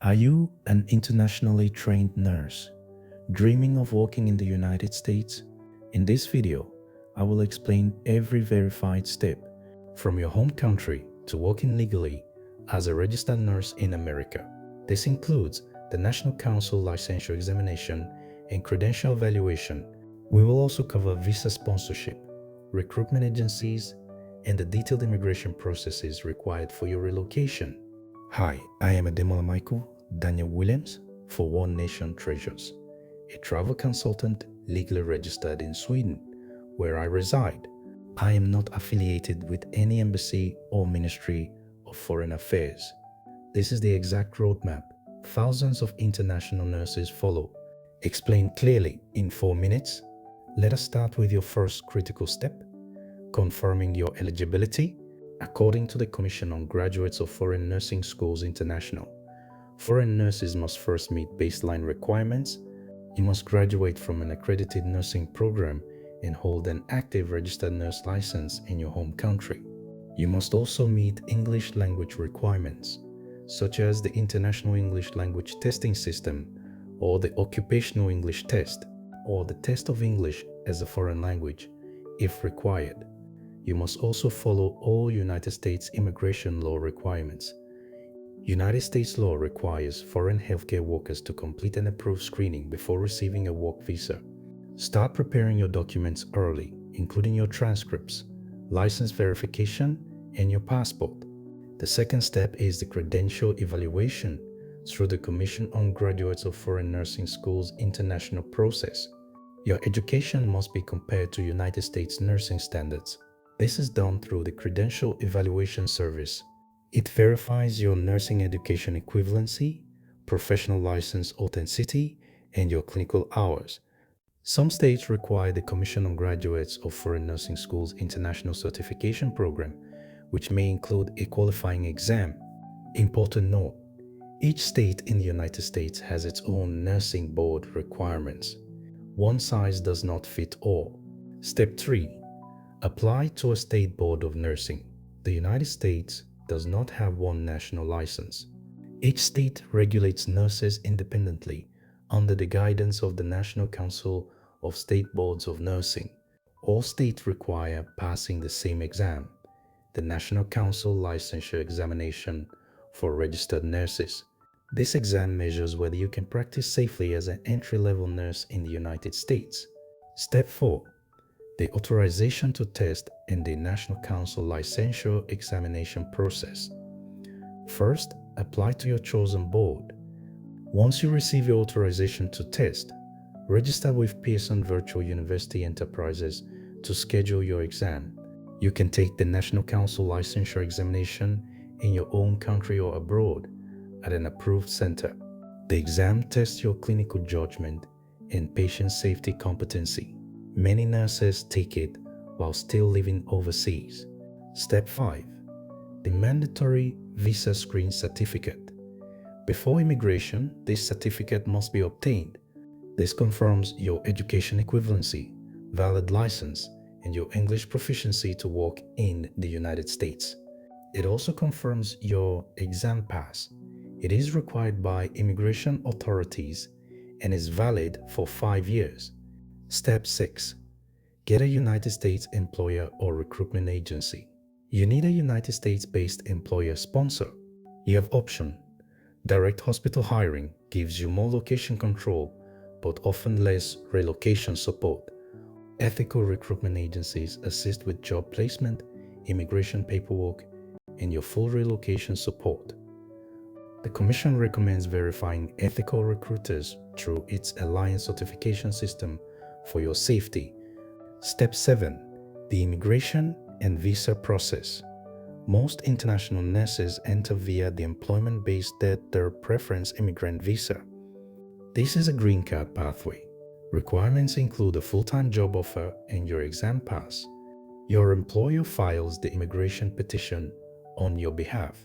Are you an internationally trained nurse, dreaming of working in the United States? In this video, I will explain every verified step from your home country to working legally as a registered nurse in America. This includes the National Council Licensure Examination and Credential Evaluation. We will also cover visa sponsorship, recruitment agencies, and the detailed immigration processes required for your relocation. Hi, I am Ademola Michael Daniel Williams for One Nation Treasures, a travel consultant legally registered in Sweden, where I reside. I am not affiliated with any embassy or Ministry of Foreign Affairs. This is the exact roadmap thousands of international nurses follow. Explained clearly in 4 minutes. Let us start with your first critical step, confirming your eligibility. According to the Commission on Graduates of Foreign Nursing Schools International, foreign nurses must first meet baseline requirements. You must graduate from an accredited nursing program and hold an active registered nurse license in your home country. You must also meet English language requirements, such as the International English Language Testing System, or the Occupational English Test, or the Test of English as a Foreign Language, if required. You must also follow all United States immigration law requirements. United States law requires foreign healthcare workers to complete an approved screening before receiving a work visa. Start preparing your documents early, including your transcripts, license verification, and your passport. The second step is the credential evaluation through the Commission on Graduates of Foreign Nursing Schools International process. Your education must be compared to United States nursing standards. This is done through the Credential Evaluation Service. It verifies your nursing education equivalency, professional license authenticity, and your clinical hours. Some states require the Commission on Graduates of Foreign Nursing Schools International Certification Program, which may include a qualifying exam. Important note: each state in the United States has its own nursing board requirements. One size does not fit all. Step 3. Apply to a state board of nursing. The United States does not have one national license. Each state regulates nurses independently under the guidance of the National Council of State Boards of Nursing. All states require passing the same exam, the National Council Licensure Examination for registered nurses. This exam measures whether you can practice safely as an entry-level nurse in the United States. Step 4. The authorization to test and the National Council Licensure Examination process. First, apply to your chosen board. Once you receive your authorization to test, register with Pearson Virtual University Enterprises to schedule your exam. You can take the National Council Licensure Examination in your own country or abroad at an approved center. The exam tests your clinical judgment and patient safety competency. Many nurses take it while still living overseas. Step 5. The mandatory visa screen certificate. Before immigration, this certificate must be obtained. This confirms your education equivalency, valid license, and your English proficiency to work in the United States. It also confirms your exam pass. It is required by immigration authorities and is valid for 5 years. Step 6. Get a United States employer or recruitment agency. You need a United States-based employer sponsor. You have option. Direct hospital hiring gives you more location control, but often less relocation support. Ethical recruitment agencies assist with job placement, immigration paperwork, and your full relocation support. The Commission recommends verifying ethical recruiters through its Alliance certification system for your safety. Step 7. The immigration and visa process. Most international nurses enter via the employment-based third preference immigrant visa. This is a green card pathway. Requirements include a full-time job offer and your exam pass. Your employer files the immigration petition on your behalf.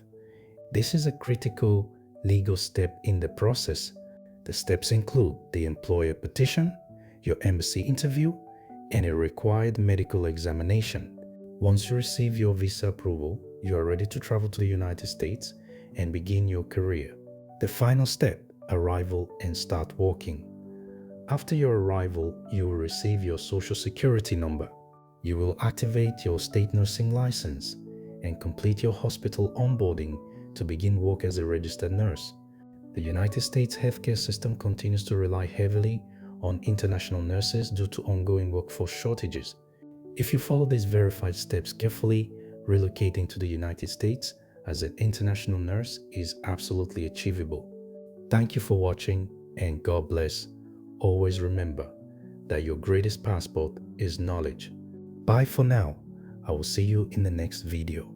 This is a critical legal step in the process. The steps include the employer petition, your embassy interview, and a required medical examination. Once you receive your visa approval, you are ready to travel to the United States and begin your career. The final step, arrival and start working. After your arrival, you will receive your social security number. You will activate your state nursing license and complete your hospital onboarding to begin work as a registered nurse. The United States healthcare system continues to rely heavily on international nurses due to ongoing workforce shortages. If you follow these verified steps carefully, relocating to the United States as an international nurse is absolutely achievable. Thank you for watching, and God bless. Always remember that your greatest passport is knowledge. Bye for now. I will see you in the next video.